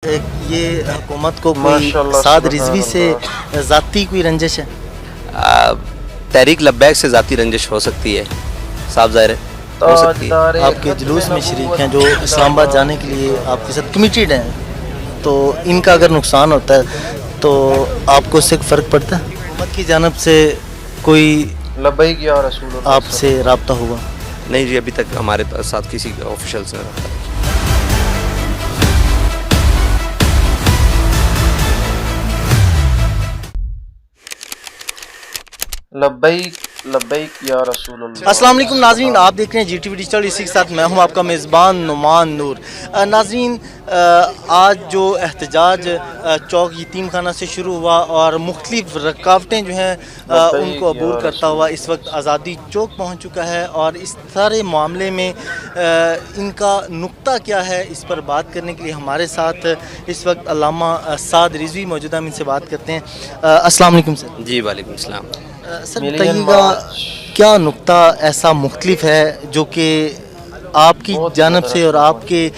یہ حکومت کو کوئی سعد رضوی سے ذاتی کوئی رنجش ہے؟ تحریک لبیک سے ذاتی رنجش ہو سکتی ہے، صاف ظاہر ہے ہو سکتی ہے۔ آپ کے جلوس میں شریک ہیں جو اسلام آباد جانے کے لیے آپ کے ساتھ کمیٹیڈ ہیں، تو ان کا اگر نقصان ہوتا ہے تو آپ کو اس سے فرق پڑتا ہے؟ حکومت کی جانب سے کوئی لبیک یا رسول اللہ آپ سے رابطہ ہوا؟ نہیں جی، ابھی تک ہمارے ساتھ کسی آفیشیلس نے رابطہ نہیں۔ لبیک لبیک یا رسول اللہ۔ السلام علیکم ناظرین، آپ دیکھ رہے ہیں جی ٹی وی ڈیجیٹل، اسی کے ساتھ میں ہوں آپ کا میزبان نعمان نور۔ ناظرین، آج جو احتجاج چوک یتیم خانہ سے شروع ہوا اور مختلف رکاوٹیں جو ہیں ان کو عبور کرتا ہوا اس وقت آزادی چوک پہنچ چکا ہے، اور اس سارے معاملے میں ان کا نقطہ کیا ہے، اس پر بات کرنے کے لیے ہمارے ساتھ اس وقت علامہ سعد رضوی موجودہ، ہم ان سے بات کرتے ہیں۔ السلام علیکم سر۔ جی وعلیکم السلام۔ سر بتائیے گا کیا نقطہ ایسا مختلف ہے جو کہ آپ کی جانب سے اور آپ کے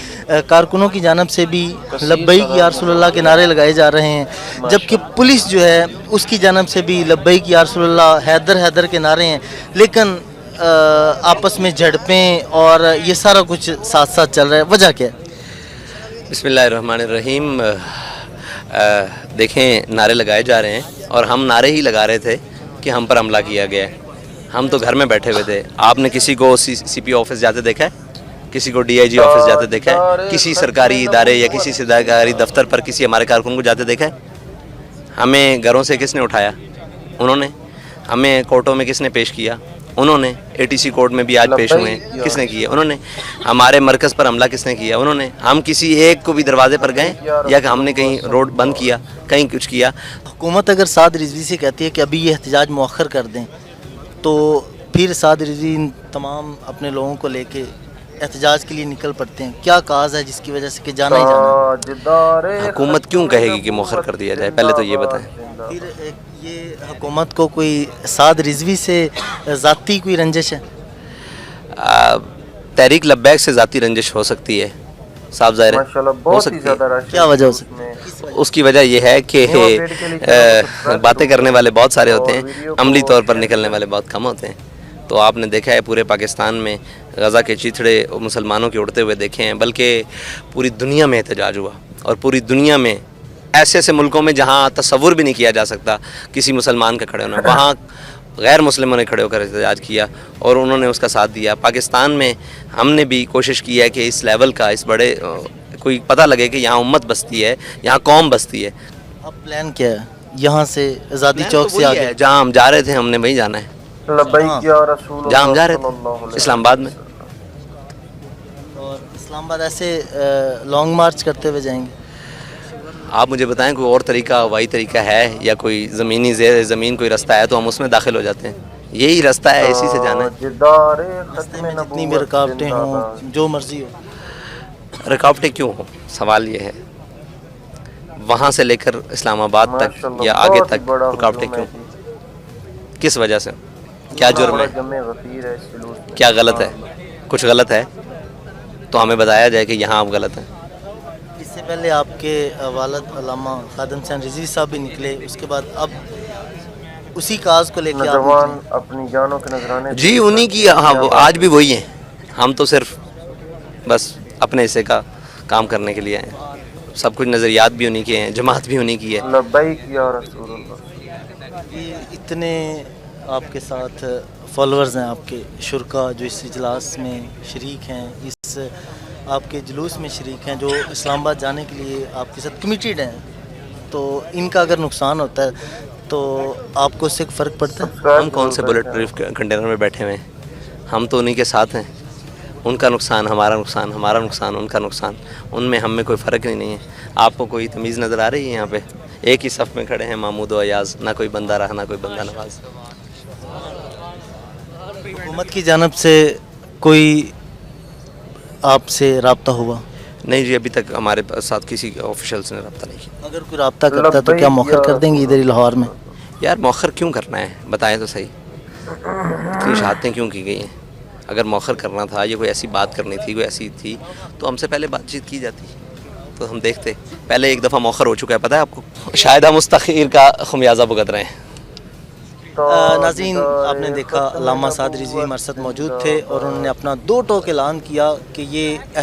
کارکنوں کی جانب سے بھی لبیک یا رسول اللہ کے نعرے لگائے جا رہے ہیں، جبکہ پولیس جو ہے اس کی جانب سے بھی لبیک یا رسول اللہ حیدر حیدر کے نعرے ہیں، لیکن آپس میں جھڑپیں اور یہ سارا کچھ ساتھ ساتھ چل رہا ہے، وجہ کیا ہے؟ بسم اللہ الرحمن الرحیم۔ دیکھیں، نعرے لگائے جا رہے ہیں اور ہم نعرے ہی لگا رہے تھے کہ ہم پر حملہ کیا گیا ہے۔ ہم تو گھر میں بیٹھے ہوئے تھے۔ آپ نے کسی کو سی پی آفس جاتے دیکھا ہے؟ کسی کو ڈی آئی جی آفس جاتے دیکھا ہے؟ کسی سرکاری ادارے یا کسی سرکاری دفتر پر کسی ہمارے کارکن کو جاتے دیکھا ہے؟ ہمیں گھروں سے کس نے اٹھایا؟ انہوں نے۔ ہمیں کورٹوں میں کس نے پیش کیا؟ انہوں نے۔ اے ٹی سی کورٹ میں بھی آج پیش ہوئے ہیں، کس نے کیا؟ انہوں نے۔ ہمارے مرکز پر حملہ کس نے کیا؟ انہوں نے۔ ہم کسی ایک کو بھی دروازے پر گئے یا کہ ہم نے کہیں روڈ بند کیا، کہیں کچھ کیا؟ حکومت اگر سعد رضوی سے کہتی ہے کہ ابھی یہ احتجاج مؤخر کر دیں، تو پھر سعد رضوی ان تمام اپنے لوگوں کو لے کے احتجاج کے لیے نکل پڑتے ہیں، کیا کاز ہے جس کی وجہ سے کہ جانا ہی جانا ہے؟ حکومت کیوں کہے گی کہ مؤخر کر دیا جائے؟ پہلے تو یہ بتائیں۔ پھر یہ حکومت کو کوئی سعد رضوی سے ذاتی کوئی رنجش ہے؟ تحریک لبیک سے ذاتی رنجش ہو سکتی ہے، صاف ظاہر ہے ہو سکتی ہے۔ کیا وجہ ہو سکتی ہے؟ اس کی وجہ یہ ہے کہ باتیں کرنے والے بہت سارے ہوتے ہیں، عملی طور پر نکلنے والے بہت کم ہوتے ہیں۔ تو آپ نے دیکھا ہے پورے پاکستان میں غزہ کے چیتھڑے مسلمانوں کے اڑتے ہوئے دیکھے ہیں، بلکہ پوری دنیا میں احتجاج ہوا، اور پوری دنیا میں ایسے ایسے ملکوں میں جہاں تصور بھی نہیں کیا جا سکتا کسی مسلمان کا کھڑے ہونا، وہاں غیر مسلموں نے کھڑے ہو کر احتجاج کیا اور انہوں نے اس کا ساتھ دیا۔ پاکستان میں ہم نے بھی کوشش کی ہے کہ اس لیول کا، اس بڑے کوئی پتہ لگے کہ یہاں امت بستی ہے، یہاں قوم بستی ہے۔ اب پلان کیا ہے یہاں سے آزادی چوک سے آگے؟ جہاں ہم جا رہے تھے ہم نے وہیں جانا ہے، لبیک یا رسول اللہ جہاں ہم جا رہے تھے اسلام آباد میں۔ اور اسلام آباد ایسے لانگ مارچ کرتے ہوئے جائیں گے؟ آپ مجھے بتائیں کوئی اور طریقہ، ہوائی طریقہ ہے یا کوئی زمینی زیر زمین کوئی رستہ ہے تو ہم اس میں داخل ہو جاتے ہیں، یہی رستہ ہے، اسی سے جانا ہے۔ راستے میں جتنی بھی رکاوٹیں ہوں، جو مرضی ہو۔ رکاوٹیں کیوں ہوں؟ سوال یہ ہے، وہاں سے لے کر اسلام آباد تک یا آگے تک رکاوٹیں کیوں؟ کس وجہ سے؟ کیا جرم ہے؟ کیا غلط ہے؟ کچھ غلط ہے تو ہمیں بتایا جائے کہ یہاں آپ غلط ہیں۔ اس سے پہلے آپ کے والد علامہ خادم حسین رضوی صاحب بھی نکلے، اس کے بعد اب اسی کاز کو لے کے آپ اپنی جانوں کے نذرانے جی انہی کی، ہاں آج بھی وہی ہیں۔ ہم تو صرف بس اپنے حصے کا کام کرنے کے لیے آئے ہیں، سب کچھ نظریات بھی انہی کے ہیں، جماعت بھی انہی کی ہے۔ لبیک یا رسول اللہ۔ یہ اتنے آپ کے ساتھ فالورز ہیں، آپ کے شرکا جو اس اجلاس میں شریک ہیں، اس آپ کے جلوس میں شریک ہیں، جو اسلام آباد جانے کے لیے آپ کے ساتھ کمیٹیڈ ہیں، تو ان کا اگر نقصان ہوتا ہے تو آپ کو اس سے فرق پڑتا ہے؟ ہم کون سے بلٹ پروف کنٹینر میں بیٹھے ہوئے ہیں؟ ہم تو انہی کے ساتھ ہیں۔ ان کا نقصان ہمارا نقصان، ہمارا نقصان ان کا نقصان، ان میں ہم میں کوئی فرق نہیں ہے۔ آپ کو کوئی تمیز نظر آ رہی ہے؟ یہاں پہ ایک ہی صف میں کھڑے ہیں محمود و ایاز، نہ کوئی بندہ رہا نہ کوئی بندہ نواز۔ حکومت کی جانب سے کوئی آپ سے رابطہ ہوا؟ نہیں جی، ابھی تک ہمارے ساتھ کسی آفیشیلس نے رابطہ نہیں کیا۔ اگر کوئی رابطہ کرتا ہے تو کیا مؤخر کر دیں گے ادھر ہی لاہور میں؟ یار مؤخر کیوں کرنا ہے؟ بتائیں تو صحیح، اتنی شہادتیں کیوں کی گئی ہیں؟ اگر مؤخر کرنا تھا یا کوئی ایسی بات کرنی تھی، کوئی ایسی تھی تو ہم سے پہلے بات چیت کی جاتی۔ تو ہم دیکھتے. پہلے ایک دفعہ مؤخر ہو چکا ہے, پتہ ہے آپ کو, شاید ہم اس تاخیر کا خمیازہ بھگت رہے ہیں. ناظرین آپ نے دیکھا علامہ سعد رضوی ہمارے ساتھ موجود تھے اور انہوں نے اپنا دو ٹوک اعلان کیا کہ یہ